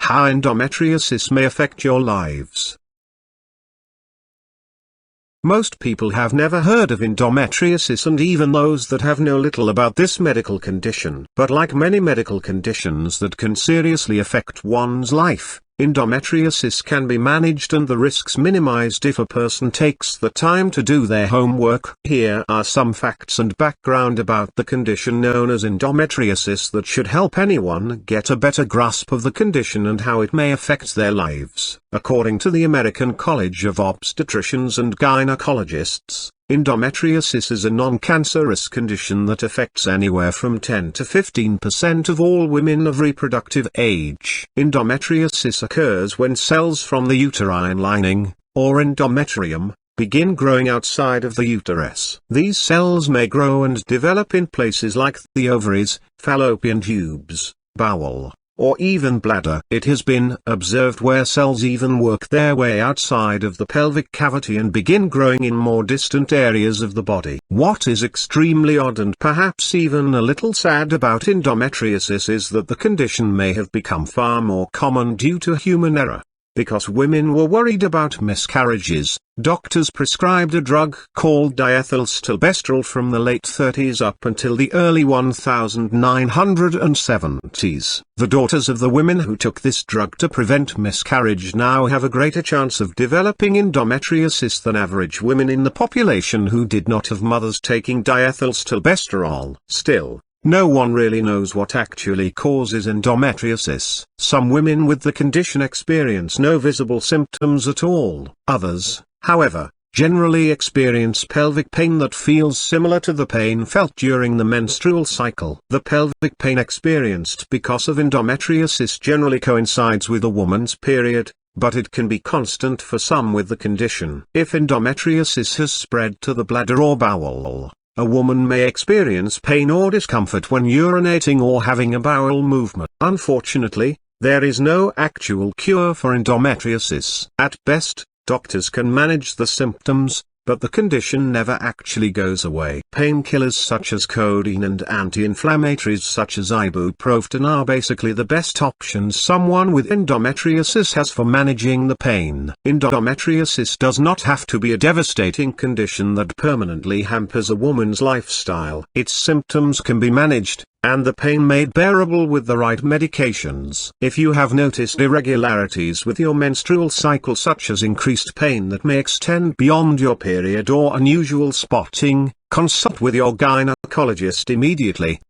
How endometriosis may affect your lives. Most people have never heard of endometriosis, and even those that have know little about this medical condition. But like many medical conditions that can seriously affect one's life, endometriosis can be managed and the risks minimized if a person takes the time to do their homework. Here are some facts and background about the condition known as endometriosis that should help anyone get a better grasp of the condition and how it may affect their lives. According to the American College of Obstetricians and Gynecologists, endometriosis is a non-cancerous condition that affects anywhere from 10 to 15% of all women of reproductive age. Endometriosis occurs when cells from the uterine lining, or endometrium, begin growing outside of the uterus. These cells may grow and develop in places like the ovaries, fallopian tubes, bowel, or even bladder. It has been observed where cells even work their way outside of the pelvic cavity and begin growing in more distant areas of the body. What is extremely odd and perhaps even a little sad about endometriosis is that the condition may have become far more common due to human error. Because women were worried about miscarriages, doctors prescribed a drug called diethylstilbestrol from the late 30s up until the early 1970s. The daughters of the women who took this drug to prevent miscarriage now have a greater chance of developing endometriosis than average women in the population who did not have mothers taking diethylstilbestrol. Still, no one really knows what actually causes endometriosis. Some women with the condition experience no visible symptoms at all. Others, however, generally experience pelvic pain that feels similar to the pain felt during the menstrual cycle. The pelvic pain experienced because of endometriosis generally coincides with a woman's period, but it can be constant for some with the condition. If endometriosis has spread to the bladder or bowel, a woman may experience pain or discomfort when urinating or having a bowel movement. Unfortunately, there is no actual cure for endometriosis. At best, doctors can manage the symptoms, but the condition never actually goes away. Painkillers such as codeine and anti-inflammatories such as ibuprofen are basically the best options someone with endometriosis has for managing the pain. Endometriosis does not have to be a devastating condition that permanently hampers a woman's lifestyle. Its symptoms can be managed, and the pain made bearable with the right medications. If you have noticed irregularities with your menstrual cycle such as increased pain that may extend beyond your period or unusual spotting, consult with your gynecologist immediately.